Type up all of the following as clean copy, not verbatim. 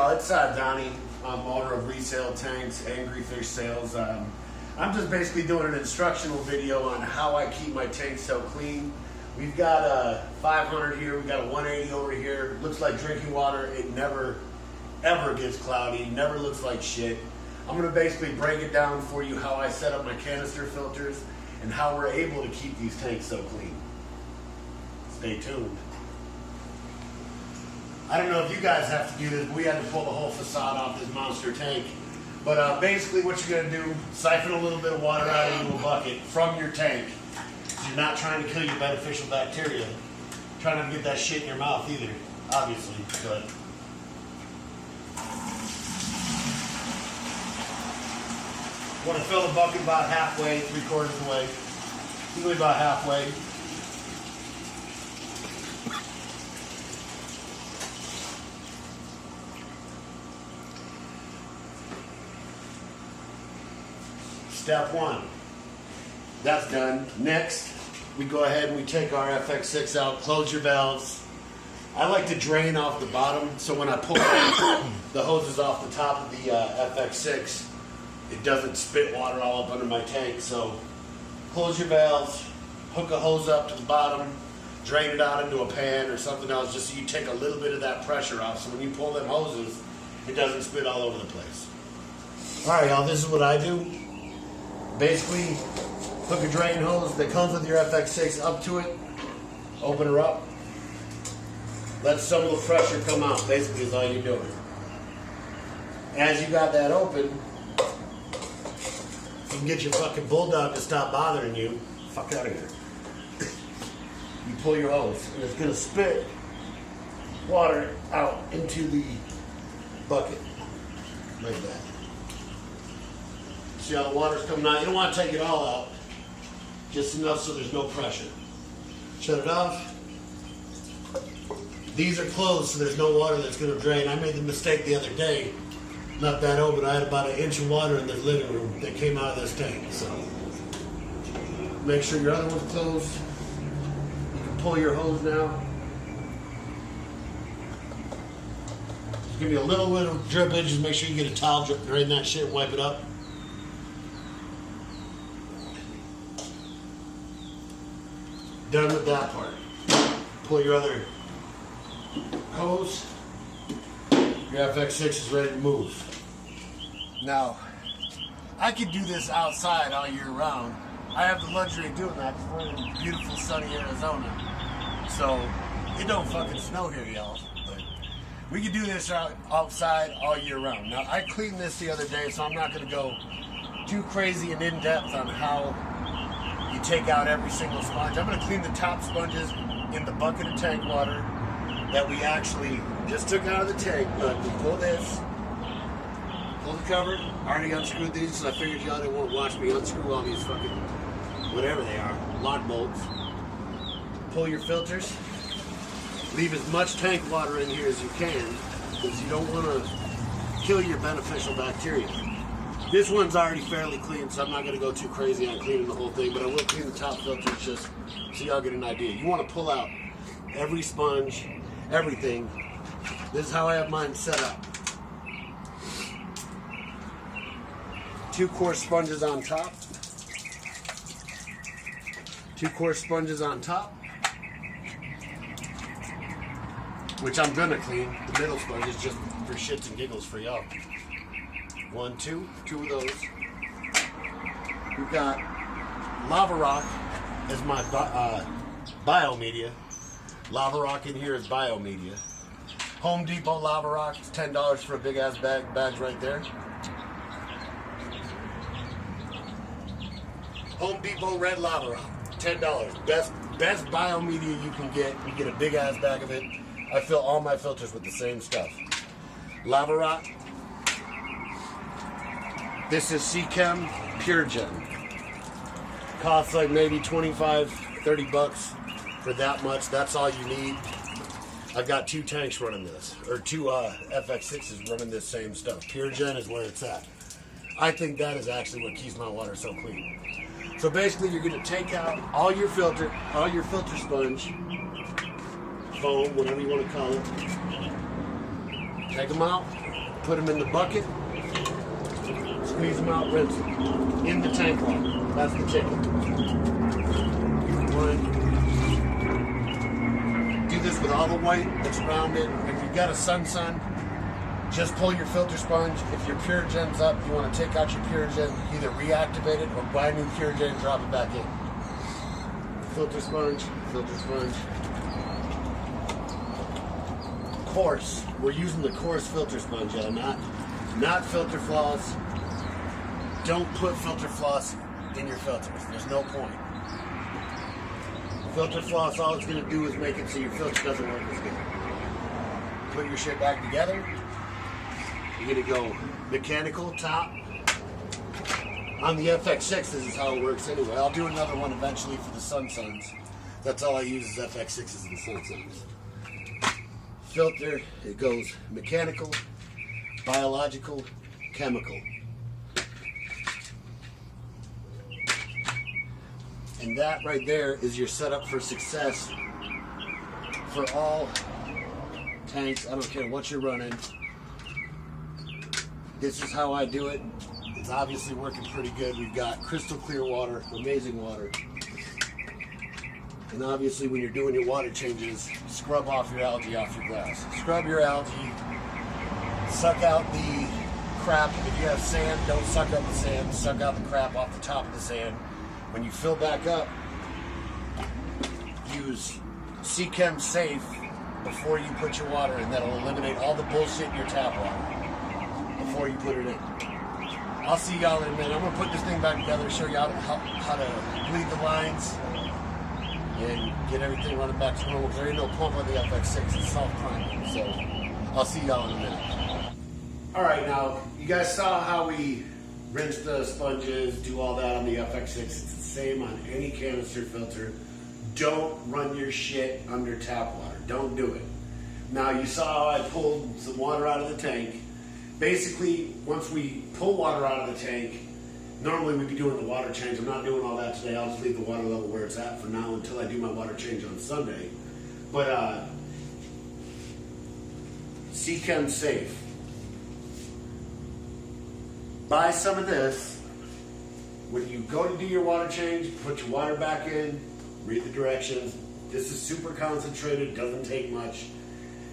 y'all, it's Donnie, owner of Resale Tanks, Angry Fish Sales. I'm just basically doing an instructional video on how I keep my tanks so clean. We've got a 500 here, we've got a 180 over here. Looks like drinking water. It never, ever gets cloudy, never looks like shit. I'm gonna basically break it down for you how I set up my canister filters and how we're able to keep these tanks so clean. Stay tuned. I don't know if you guys have to do this, but we had to pull the whole facade off this monster tank. But basically what you're gonna do, siphon a little bit of water out into a bucket from your tank. So you're not trying to kill your beneficial bacteria. Try not to get that shit in your mouth either, obviously, but. Want to fill the bucket about halfway, 3/4 of the way. Usually about halfway. Step one, that's done. Next, we go ahead and we take our FX6 out, close your valves. I like to drain off the bottom, so when I pull the hoses off the top of the FX6, it doesn't spit water all up under my tank. So close your valves, hook a hose up to the bottom, drain it out into a pan or something else, just so you take a little bit of that pressure off, so when you pull them hoses, it doesn't spit all over the place. All right, y'all, this is what I do. Basically, hook a drain hose that comes with your FX6 up to it, open her up, let some of the pressure come out, basically is all you're doing. As you got that open, you can get your fucking bulldog to stop bothering you. Fuck out of here. You pull your hose, and it's gonna spit water out into the bucket, like that. See how the water's coming out? You don't want to take it all out, just enough so there's no pressure. Shut it off. These are closed, so there's no water that's going to drain. I made the mistake the other day, left that open. I had about 1 inch of water in the living room that came out of this tank. So make sure your other one's closed. You can pull your hose now. Just give me a little bit of drippage. Just make sure you get a towel, drain that shit, and wipe it up. Done with that part. Pull your other hose. Your FX6 is ready to move. Now, I could do this outside all year round. I have the luxury of doing that because we're in beautiful sunny Arizona. So, it don't fucking snow here, y'all. But we could do this outside all year round. Now, I cleaned this the other day, so I'm not going to go too crazy and in-depth on how you take out every single sponge. I'm going to clean the top sponges in the bucket of tank water that we actually just took out of the tank. Look, we pull this, pull the cover. I already unscrewed these, so I figured y'all didn't want to watch me unscrew all these fucking, whatever they are, lock bolts. Pull your filters. Leave as much tank water in here as you can, because you don't want to kill your beneficial bacteria. This one's already fairly clean, so I'm not going to go too crazy on cleaning the whole thing, but I will clean the top filters just so y'all get an idea. You want to pull out every sponge, everything. This is how I have mine set up. 2 coarse sponges on top. 2 coarse sponges on top, which I'm going to clean. The middle sponge is just for shits and giggles for y'all. 1, 2 of those. We've got lava rock as my biomedia. Lava rock in here is biomedia. Home Depot lava rock, it's $10 for a big ass bag. Bag's right there. Home Depot red lava rock, $10. Best biomedia you can get. You get a big ass bag of it. I fill all my filters with the same stuff. Lava rock. This is Seachem Pure Gen. Costs like maybe 25, 30 bucks for that much. That's all you need. I've got 2 tanks running this, or 2 FX6s running this same stuff. Pure Gen is where it's at. I think that is actually what keeps my water so clean. So basically, you're going to take out all your filter sponge, foam, whatever you want to call it. Take them out. Put them in the bucket, squeeze them out, rinse them. In the tank water. That's the chicken. Do this with all the white that's around it. If you've got a sun, just pull your filter sponge. If your Purigen's up, you want to take out your Purigen, either reactivate it or buy a new Purigen and drop it back in. Filter sponge, filter sponge. Coarse. We're using the coarse filter sponge, not filter floss. Don't put filter floss in your filters. There's no point. Filter floss, all it's going to do is make it so your filter doesn't work as good. Put your shit back together. You're going to go mechanical top. On the FX6, this is how it works anyway. I'll do another one eventually for the Suns. That's all I use is FX6s and the Suns. Filter, it goes mechanical, biological, chemical. And that right there is your setup for success for all tanks. I don't care what you're running. This is how I do it. It's obviously working pretty good. We've got crystal clear water, amazing water. And obviously when you're doing your water changes, scrub off your algae off your glass. Scrub your algae, suck out the crap. If you have sand, don't suck up the sand. Suck out the crap off the top of the sand. When you fill back up, use Chem Safe before you put your water in. That'll eliminate all the bullshit in your tap water before you put it in. I'll see y'all in a minute. I'm going to put this thing back together, show y'all how to bleed the lines and get everything running back to normal. There ain't no pump on the FX6. It's self-priming. So I'll see y'all in a minute. All right, now, you guys saw how we rinse the sponges, do all that on the FX6. It's the same on any canister filter. Don't run your shit under tap water. Don't do it. Now you saw how I pulled some water out of the tank. Basically, once we pull water out of the tank, normally we'd be doing the water change. I'm not doing all that today. I'll just leave the water level where it's at for now until I do my water change on Sunday. But Chem Safe. Buy some of this. When you go to do your water change, put your water back in, read the directions. This is super concentrated, doesn't take much.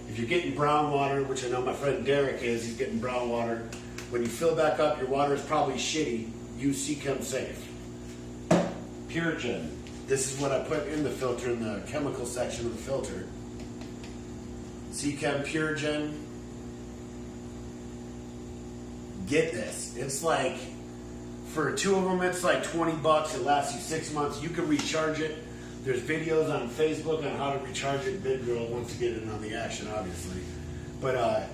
If you're getting brown water, which I know my friend Derek is, he's getting brown water. When you fill back up, your water is probably shitty. Use Chem Safe. Purigen. This is what I put in the filter, in the chemical section of the filter. Chem Purigen. Get this. It's like, for two of them, it's like 20 bucks. It lasts you 6 months. You can recharge it. There's videos on Facebook on how to recharge it. Big Girl wants to get in on the action, obviously. But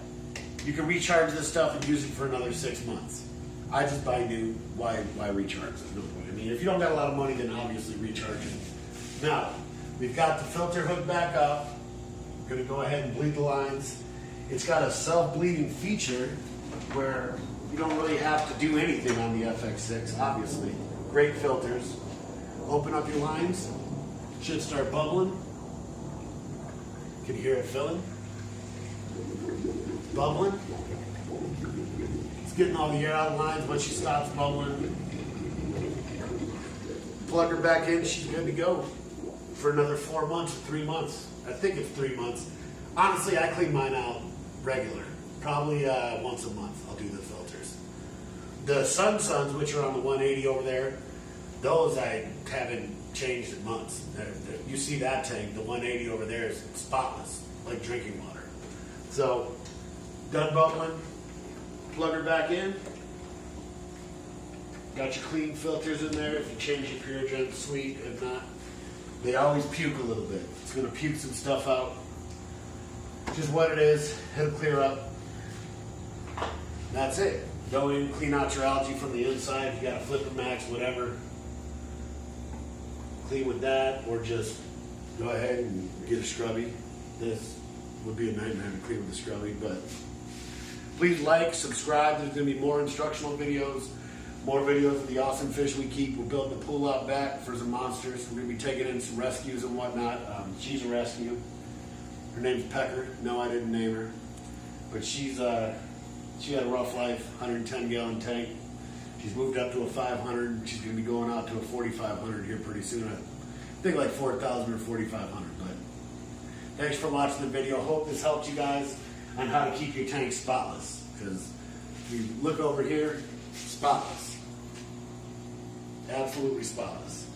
you can recharge this stuff and use it for another 6 months. I just buy new. Why recharge? There's no point. I mean, if you don't got a lot of money, then obviously recharge it. Now, we've got the filter hooked back up. We're going to go ahead and bleed the lines. It's got a self-bleeding feature where you don't really have to do anything on the FX6, obviously. Great filters. Open up your lines. Should start bubbling. You can hear it filling. Bubbling. It's getting all the air out of the lines. Once she stops bubbling, plug her back in, she's good to go for another 4 months or 3 months. I think it's 3 months. Honestly, I clean mine out regular. Probably once a month I'll do the filters. The Suns, which are on the 180 over there, those I haven't changed in months. You see that tank, the 180 over there is spotless, like drinking water. So, done bubbling, plug her back in. Got your clean filters in there. If you change your Purigen, sweet. If not, they always puke a little bit. It's going to puke some stuff out. Just what it is. It'll clear up. That's it. Go in, clean out your algae from the inside. If you got a Flipper Max, whatever, clean with that, or just go ahead and get a scrubby. This would be a nightmare to clean with a scrubby, but please like, subscribe. There's going to be more instructional videos, more videos of the awesome fish we keep. We're building a pool out back for some monsters. We're going to be taking in some rescues and whatnot. She's a rescue. Her name's Pecker. No, I didn't name her, but she's She had a rough life, 110 gallon tank. She's moved up to a 500. She's going to be going out to a 4,500 here pretty soon. I think like 4,000 or 4,500. But thanks for watching the video. Hope this helped you guys on how to keep your tank spotless. Because if you look over here, spotless. Absolutely spotless.